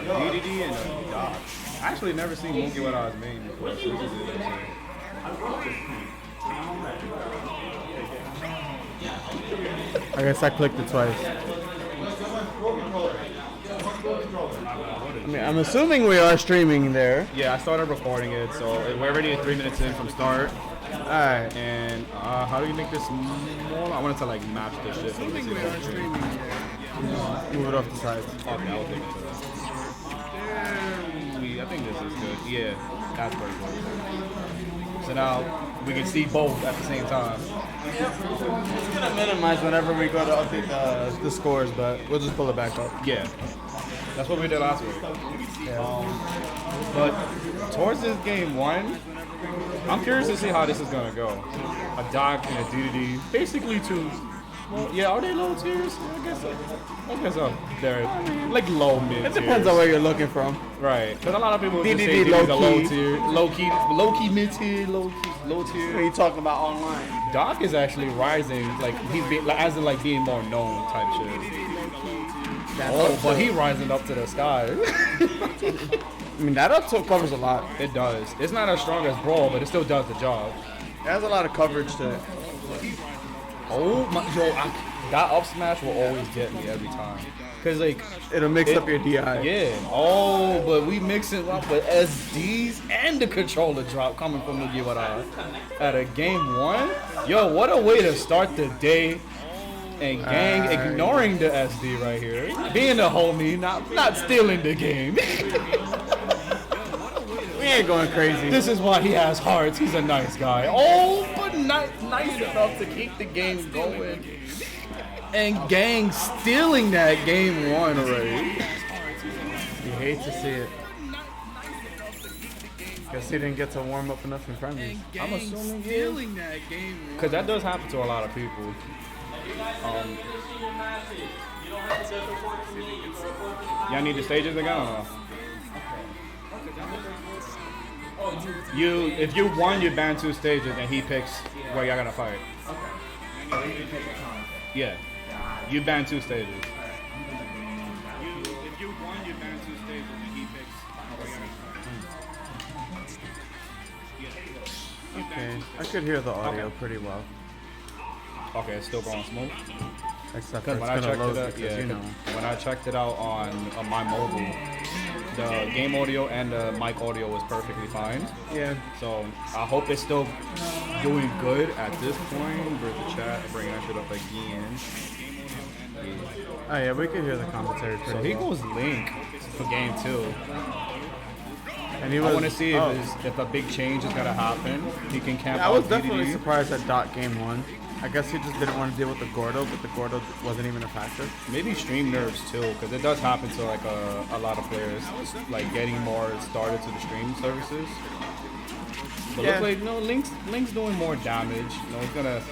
Dedede and a Doc. I actually never seen Mugiwara's main before. So this is it. I guess I clicked it twice. I mean, I'm assuming we are streaming there. Yeah, I started recording it, so we're already 3 minutes in from start. Alright. And how do you make this more? I wanted to like match this shit. Assuming we are streaming here. Move it off the sides. Okay, I'll take it to that. I think this is good. Yeah, that's pretty good. So now we can see both at the same time. Yep. It's gonna minimize whenever we go to update the scores, but we'll just pull it back up. Yeah, that's what we did last week. Yeah. But towards this game one, I'm curious to see how this is gonna go. A Doc and a Dedede, basically two. Well, yeah, are they low tiers? I guess so. They're like low mid. It depends on where you're looking from. Right, because a lot of people just say Dedede Dedede's a low low-key. tier, low key mid tier, low tier. What are you talking about online? Doc is actually rising, like he's being, like, as in like being more known type shit. Oh, but he rising up to the sky. I mean, that up tilt covers a lot. It does. It's not as strong as Brawl, but it still does the job. It has a lot of coverage to it. Oh my, yo, that up smash will always get me every time. Cause like It'll mix up your DI. Yeah. Oh, but we mix it up with SDs and the controller drop coming from Mugiwara at a game one. Yo, what a way to start the day. And gang ignoring the SD right here, being a homie, not stealing the game. We ain't going crazy. This is why he has hearts. He's a nice guy. Oh, but nice enough to keep the game going. And gang stealing that game one already. You hate to see it. Guess he didn't get to warm up enough in friendlies. I'm assuming stealing that game because that does happen to a lot of people. Y'all need the stages again or no? If you won, you ban 2 stages, and he picks where y'all gonna fight. Yeah, you ban 2 stages. If you won, you ban 2 stages, and he picks where y'all gonna fight. Okay, I could hear the audio pretty well. Okay, it's still going smooth. Except for Because when I checked it out, when I checked it out on my mobile, the game audio and the mic audio was perfectly fine. Yeah. So I hope it's still doing good at this point. Where's the chat? Bringing that shit up again. Oh yeah, we could hear the commentary pretty So he well. goes Link for game 2. And he I was, want to see if a big change is gonna happen. He can camp I out was definitely DDD. surprised at Dot game 1. I guess he just didn't want to deal with the Gordo, but the Gordo wasn't even a factor. Maybe stream nerves too, because it does happen to like a lot of players, like getting more started to the stream services. But Yeah. looks like Link's doing more damage. He's gonna.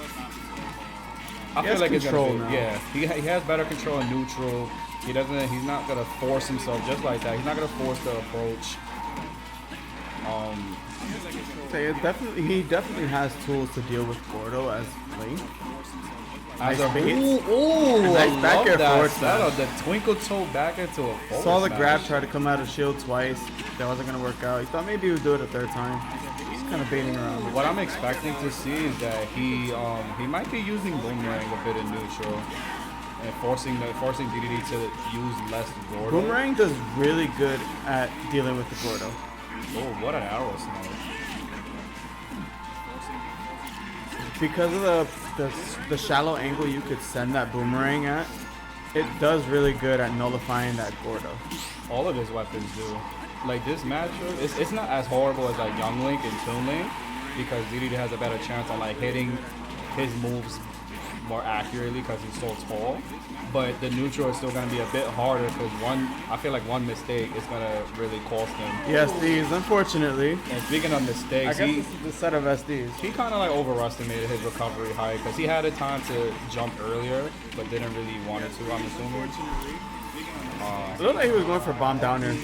I He feel has like it's control gonna be, now. yeah. He has better control in neutral. He's not gonna force himself just like that. He's not gonna force the approach. So he definitely has tools to deal with Gordo as Link. As Nice a bait. nice Nice back air forward setup. smash. The twinkle toe back into a forward Saw the smash. grab try to come out of shield twice. That wasn't going to work out. He thought maybe he would do it a third time. He's kind of baiting around. What I'm expecting to see is that he might be using Boomerang a bit in neutral and forcing DDD to use less Gordo. Boomerang does really good at dealing with the Gordo. Oh, what an arrow smash. Because of the shallow angle you could send that Boomerang at, it does really good at nullifying that Gordo. All of his weapons do. Like this matchup, it's not as horrible as like Young Link and Toon Link because DDD has a better chance on like hitting his moves more accurately because he's so tall. But the neutral is still going to be a bit harder because I feel like one mistake is going to really cost him. Yes, these, unfortunately. And speaking of mistakes, I guess this is the set of SDs. he kind of like overestimated his recovery height because he had a time to jump earlier, but didn't really want it to, I'm assuming. It looked like he was going for bomb down here.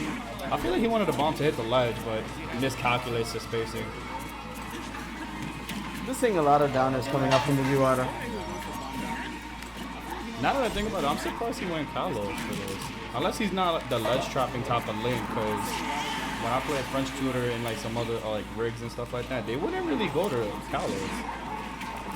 I feel like he wanted the bomb to hit the ledge, but miscalculates the spacing. Just seeing a lot of downers coming up from the Mugiwara. Now that I think about it, I'm surprised he went Kalos for this. Unless he's not the ledge trapping type of Link, because when I play a French tutor and like some other like rigs and stuff like that, they wouldn't really go to Kalos.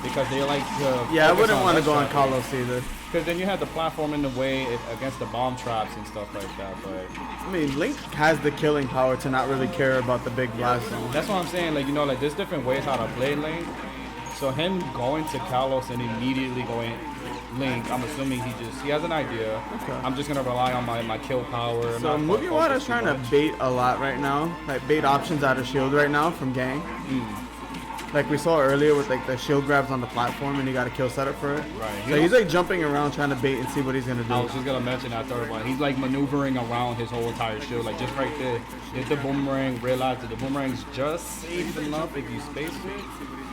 Because they like to Yeah, I wouldn't want to ledge go on trapping. Kalos either. Because then you have the platform in the way against the bomb traps and stuff like that. But I mean, Link has the killing power to not really care about the big blast zone. that's what I'm saying. Like, you know, like there's different ways how to play Link. So him going to Kalos and immediately going Link, I'm assuming he has an idea. Okay. I'm just gonna rely on my kill power. So Mugiwara is trying to bait a lot right now, like bait options out of shield right now from Gang. Like we saw earlier with like the shield grabs on the platform and he got a kill setup for it. Right. So he's like jumping around trying to bait and see what he's gonna do. I was just gonna mention that third one. He's like maneuvering around his whole entire shield, like just right there. Did the boomerang, realize that the boomerang's just safe enough if you space it.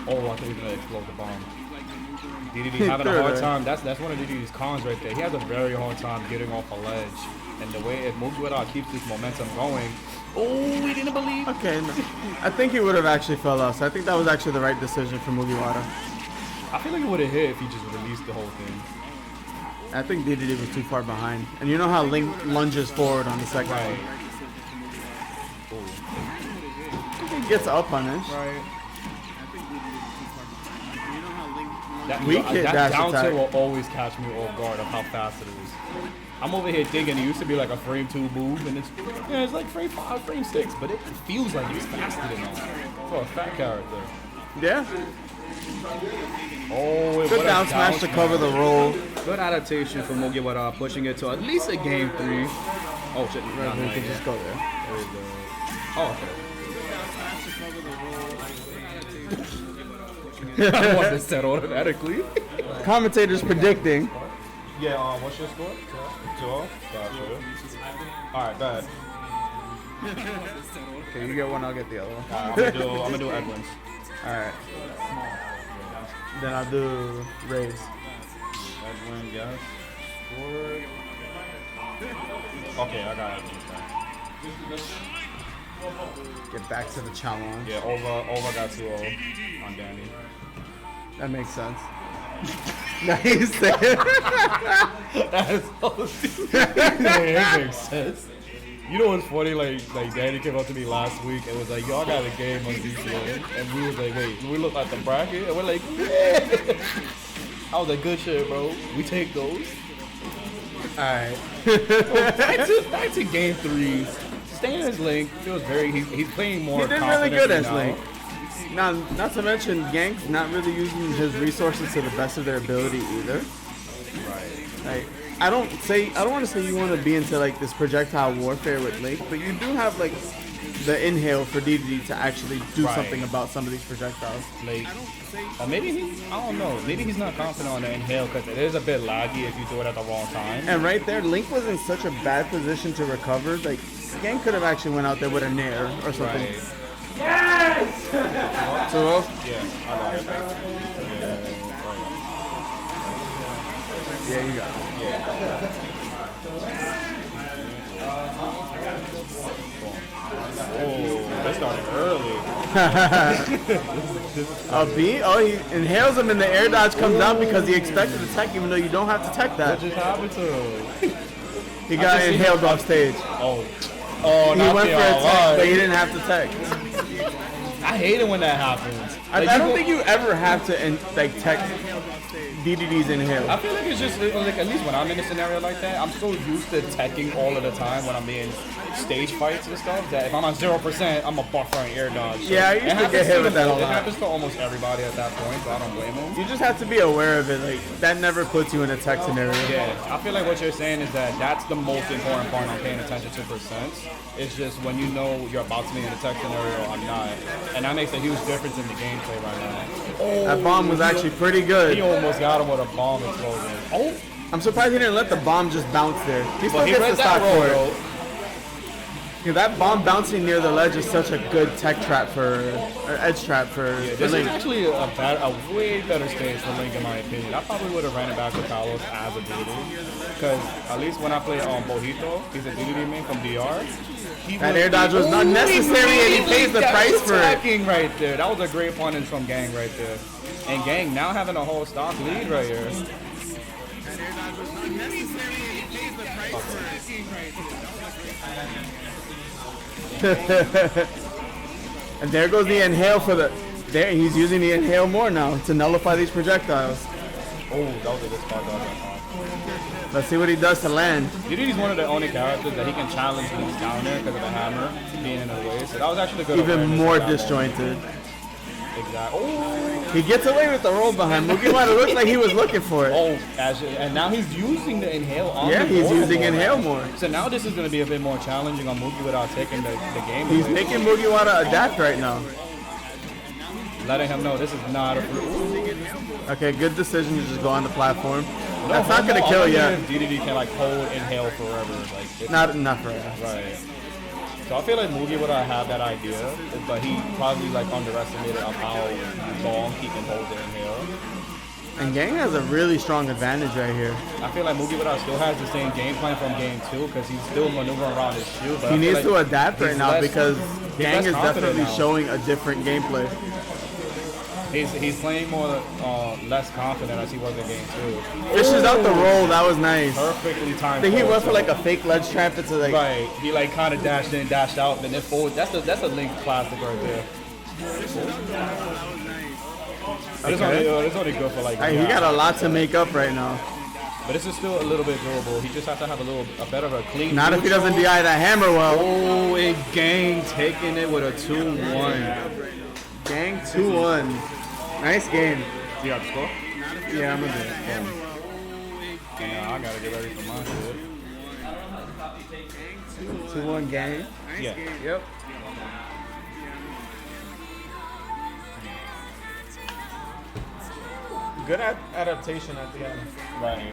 Oh, I thought he was gonna explode the bomb. Dedede having a hard time. That's one of Dedede's cons right there. He has a very hard time getting off a ledge. And the way if Mugiwara keeps this momentum going, oh, we didn't believe. Okay, no. I think he would have actually fell off. So I think that was actually the right decision for Mugiwara. I feel like it would have hit if he just released the whole thing. I think Dedede was too far behind. And you know how Link lunges forward on the second Right. one? He gets up on this. Right. That, Weak hit that dash down attack. tilt will always catch me off guard of how fast it is. I'm over here thinking it used to be like a frame 2 move, and it's like frame 5, frame 6, but it feels like it's faster than that for a fat character. Yeah. Oh, Good down smash to cover the roll. Good adaptation from Mugiwara, pushing it to at least a game 3. Oh shit, Right, we can just go there. There we go. Oh, okay. I want to set automatically. Commentators predicting. Yeah, what's your score? 2-0? Gotcha. Alright, bad. Okay, you get one, I'll get the other one. I'm gonna do Edwin's. Alright. Then I'll do Rays. Edwin, yes. Score. Okay, I got Edwin's. Get back to the challenge. Yeah, over got 2-0 on Danny. That makes sense. Nice. That is so stupid. Yeah, it makes sense. You know what's funny? Like Danny came up to me last week and was like, "Y'all got a game on DCN," and we was like, "Wait." We looked at the bracket and we're like, "Yeah." I was like, "Good shit, bro. We take those." Alright. Back to game 3. Staying as Link, feels very. He's playing more. He did really good as now. Link. Now, not to mention, Gang's not really using his resources to the best of their ability either. Right. Like, I don't want to say you want to be into like this projectile warfare with Link, but you do have like the inhale for Dedede to actually do Right. something about some of these projectiles. Like, or maybe I don't know. Maybe he's not confident on the inhale because it is a bit laggy if you do it at the wrong time. And right there, Link was in such a bad position to recover. Like, Gang could have actually went out there with a nair or something. Right. Yes! 2-0? Yeah, I got it. Yeah, you got it. Oh, that started early. A B? Oh, he inhales him and the air dodge comes out because he expected to tech even though you don't have to tech that. What just happened to him? He got just seen inhaled him- off stage. Oh, He not went the for a tech, but he online. didn't have to tech. I hate it when that happens. I Like, don't think you ever have to like tech DDD's inhale. I feel like it's just like at least when I'm in a scenario like that, I'm so used to teching all of the time when I'm in stage fights and stuff that if I'm on 0%, I'm a buffer and air dodge. So Yeah, I used it to happens get hit with the that a most- It lot. happens to almost everybody at that point, so I don't blame them. You just have to be aware of it. Like that never puts you in a tech scenario. Yeah, I feel like what you're saying is that that's the most important part on paying attention to percents. It's just when you know you're about to be in a tech scenario or not. And that makes a huge difference in the gameplay right now. Oh, That bomb was actually pretty he good. almost got him with a bomb explosion. Oh, I'm surprised he didn't let the bomb just bounce there. He still but he gets the read stock that roll for it. though. Yeah, that bomb bouncing near the ledge is such a good tech trap for, or edge trap for This is Link. actually a way better stage for Link in my opinion. I probably would have ran it back with Carlos as a Dedede. Because at least when I play Bojito, he's a Dedede main from DR. That air dodge was not necessary and he pays the price for it. Attacking right there. That was a great punish from Gang right there. And Gang now having a whole stock lead right here. And there goes the inhale for the. There, he's using the inhale more now to nullify these projectiles. Oh, that was a good spot dodge. Let's see what he does to land. Dedede's one of the only characters that he can challenge moves down there because of the hammer being in the way. So that was actually a good. Even awareness more of that disjointed. moment. Exactly. Oh. He gets away with the roll behind. Mugiwara looked like he was looking for it. Oh, and now he's using the inhale on Yeah, the he's normal using mode. inhale more. So now this is going to be a bit more challenging on Mugi without taking the game He's away. making Mugiwara adapt right now. Letting him know this is not a fruit. Okay, good decision to just go on the platform. No, That's not gonna kill yet. Dedede can like hold inhale forever. Like it's, Not enough for us. right. So I feel like Mugi would have that idea, but he probably like underestimated of how long he can hold the inhale. And Gang has a really strong advantage right here. I feel like Mugiwara still has the same game plan from game 2 because he's still maneuvering around his shield. But He I feel needs like to adapt right he's now less- because Gang less is confident definitely now. showing a different gameplay. He's playing more less confident as he was in game 2. Fishes out the roll, that was nice. Perfectly timed. I think he forward went for like tilt. a fake ledge trap to like. Right. He like kind of dashed in, dashed out, then it forward. That's a Link classic right there. But it's only good for like. Hey, he got a lot to make up right now. But this is still a little bit doable. He just has to have a better of a clean. Not if he doesn't DI that hammer well. Oh, and Gang taking it with a 2-1. Gang 2-1. Nice game. You got the score? Yeah, I'm gonna do it. Yeah, I gotta get ready for my shit. 2-1 Gang. Yeah. Yep. Good adaptation at the end. Right.